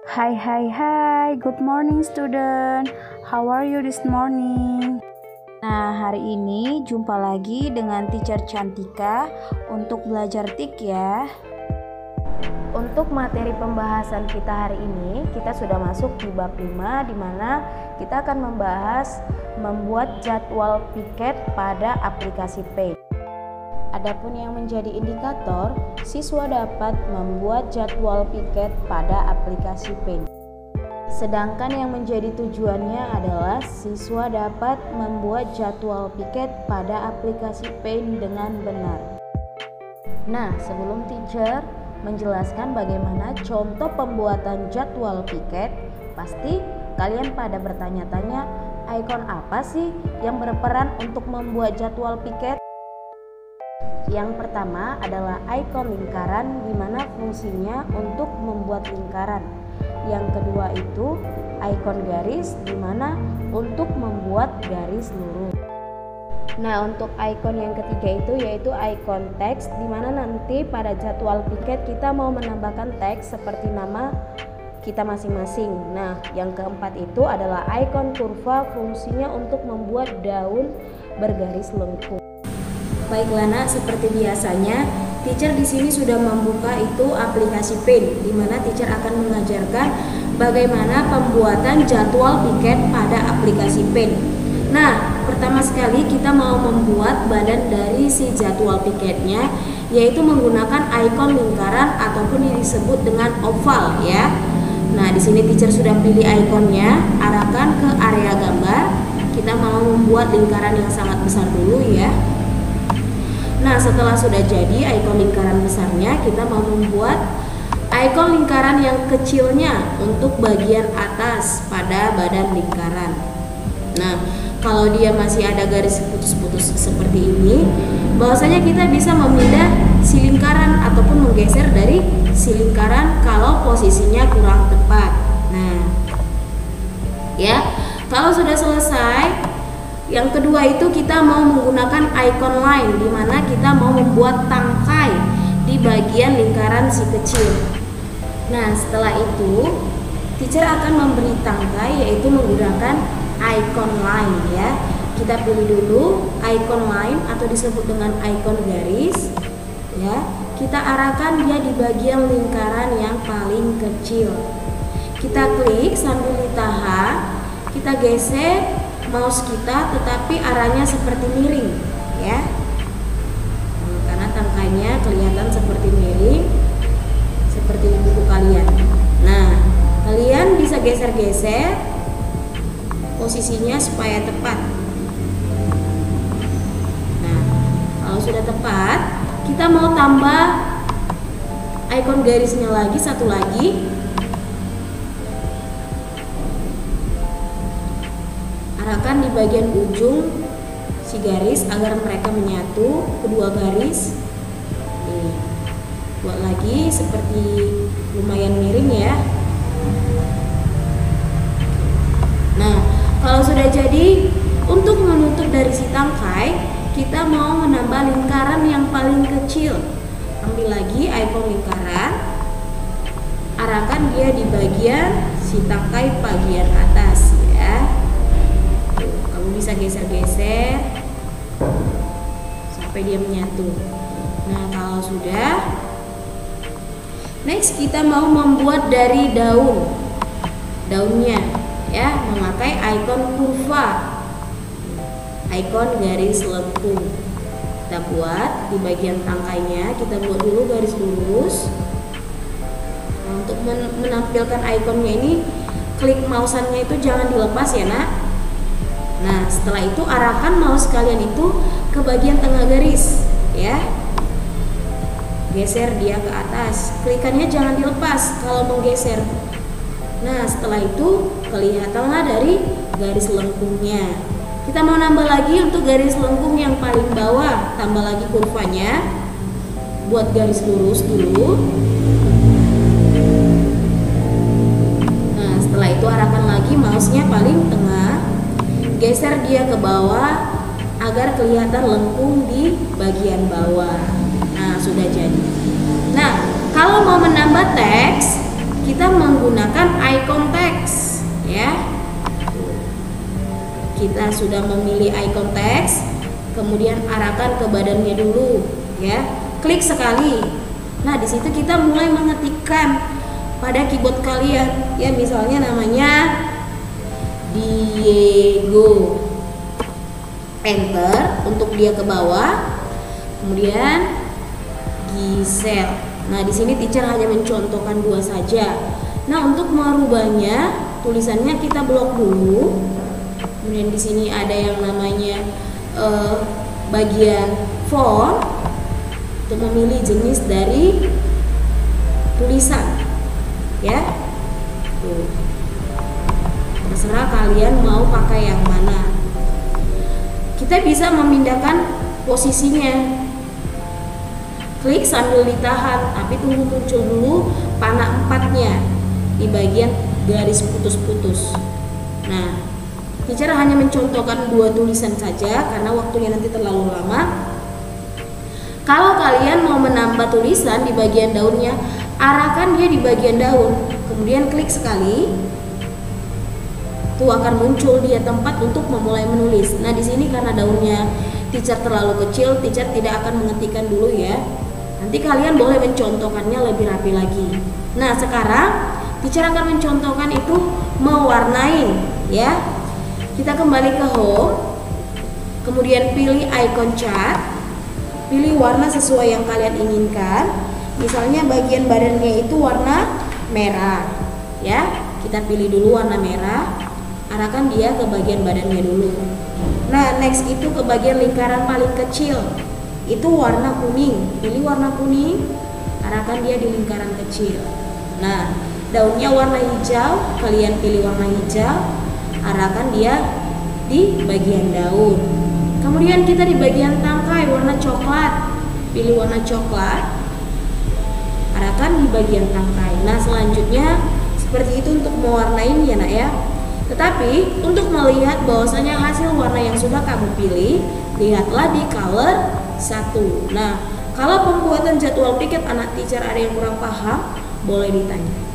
Hai, good morning student. How are you this morning? Nah, hari ini jumpa lagi dengan teacher Cantika untuk belajar TIK ya. Untuk materi pembahasan kita hari ini, kita sudah masuk di bab 5 di mana kita akan membahas membuat jadwal piket pada aplikasi Paint. Adapun yang menjadi indikator, siswa dapat membuat jadwal piket pada aplikasi Paint. Sedangkan yang menjadi tujuannya adalah siswa dapat membuat jadwal piket pada aplikasi Paint dengan benar. Nah, sebelum teacher menjelaskan bagaimana contoh pembuatan jadwal piket, pasti kalian pada bertanya-tanya, ikon apa sih yang berperan untuk membuat jadwal piket? Yang pertama adalah ikon lingkaran, di mana fungsinya untuk membuat lingkaran. Yang kedua itu ikon garis, di mana untuk membuat garis lurus. Nah, untuk ikon yang ketiga itu yaitu ikon teks, di mana nanti pada jadwal piket kita mau menambahkan teks seperti nama kita masing-masing. Nah, yang keempat itu adalah ikon kurva, fungsinya untuk membuat daun bergaris lengkung. Baiklah nak, seperti biasanya, teacher di sini sudah membuka itu aplikasi Paint, di mana teacher akan mengajarkan bagaimana pembuatan jadwal piket pada aplikasi Paint. Nah, pertama sekali kita mau membuat badan dari si jadwal piketnya, yaitu menggunakan ikon lingkaran ataupun yang disebut dengan oval ya. Nah, di sini teacher sudah pilih ikonnya, arahkan ke area gambar. Kita mau membuat lingkaran yang sangat besar dulu ya. Nah, setelah sudah jadi ikon lingkaran besarnya, kita mau membuat ikon lingkaran yang kecilnya untuk bagian atas pada badan lingkaran. Nah, kalau dia masih ada garis putus-putus seperti ini, bahwasanya kita bisa memindah si lingkaran ataupun menggeser dari si lingkaran kalau posisinya kurang tepat. Nah, ya, kalau sudah selesai, yang kedua itu kita mau menggunakan ikon line, di mana kita mau membuat tangkai di bagian lingkaran si kecil. Nah, setelah itu teacher akan memberi tangkai yaitu menggunakan ikon line ya. Kita pilih dulu ikon line atau disebut dengan ikon garis ya. Kita arahkan dia di bagian lingkaran yang paling kecil. Kita klik sambil ditahan, kita geser mouse kita, tetapi arahnya seperti miring ya. Karena tangkainya kelihatan seperti miring seperti di buku kalian. Nah, kalian bisa geser-geser posisinya supaya tepat. Nah, kalau sudah tepat, kita mau tambah ikon garisnya lagi, satu lagi. Arahkan di bagian ujung si garis agar mereka menyatu kedua garis. Nih, buat lagi seperti lumayan miring ya. Nah, kalau sudah jadi, untuk menutup dari si tangkai, kita mau menambah lingkaran yang paling kecil. Ambil lagi ikon lingkaran, arahkan dia di bagian si tangkai bagian atas ya. Bisa geser-geser sampai dia menyatu. Nah, kalau sudah, next kita mau membuat dari daunnya ya, memakai ikon kurva, ikon garis lengkung. Kita buat di bagian tangkainya, kita buat dulu garis lurus. Nah, untuk menampilkan ikonnya ini, klik mausannya itu jangan dilepas ya nak. Nah, setelah itu arahkan mouse kalian itu ke bagian tengah garis ya. Geser dia ke atas. Klikannya jangan dilepas kalau menggeser. Nah, setelah itu kelihatanlah dari garis lengkungnya. Kita mau nambah lagi untuk garis lengkung yang paling bawah, tambah lagi kurvanya. Buat garis lurus dulu. Nah, setelah itu arahkan lagi mouse-nya paling tengah. Geser dia ke bawah agar kelihatan lengkung di bagian bawah. Nah, sudah jadi. Nah, kalau mau menambah teks, kita menggunakan eye contact ya. Kita sudah memilih eye contact, kemudian arahkan ke badannya dulu ya. Klik sekali. Nah, di situ kita mulai mengetikkan pada keyboard kalian ya, misalnya namanya Diego. Enter untuk dia ke bawah. Kemudian Gisel. Nah, di sini teacher hanya mencontohkan 2 saja. Nah, untuk merubahnya tulisannya kita blok dulu. Kemudian di sini ada yang namanya bagian font untuk memilih jenis dari tulisan ya. Tuh. Terserah kalian mau pakai yang mana. Kita bisa memindahkan posisinya. Klik sambil ditahan, tapi tunggu muncul dulu panah 4-nya di bagian garis putus-putus. Nah, teacher hanya mencontohkan 2 tulisan saja karena waktunya nanti terlalu lama. Kalau kalian mau menambah tulisan di bagian daunnya, arahkan dia di bagian daun, kemudian klik sekali. Tuh akan muncul dia tempat untuk memulai menulis. Nah, di sini karena daunnya teacher terlalu kecil, teacher tidak akan mengetikkan dulu ya. Nanti kalian boleh mencontohkannya lebih rapi lagi. Nah, sekarang teacher akan mencontohkan itu mewarnai ya. Kita kembali ke home, kemudian pilih icon cat, pilih warna sesuai yang kalian inginkan. Misalnya bagian badannya itu warna merah ya. Kita pilih dulu warna merah, arahkan dia ke bagian badannya dulu. Nah, next itu ke bagian lingkaran paling kecil, itu warna kuning. Pilih warna kuning, arahkan dia di lingkaran kecil. Nah, daunnya warna hijau, kalian pilih warna hijau, arahkan dia di bagian daun. Kemudian kita di bagian tangkai warna coklat, pilih warna coklat, arahkan di bagian tangkai. Nah, selanjutnya seperti itu untuk mewarnai ya nak ya. Tetapi untuk melihat bahwasanya hasil warna yang sudah kamu pilih, lihatlah di color 1. Nah, kalau pembuatan jadwal piket anak teacher ada yang kurang paham, boleh ditanya.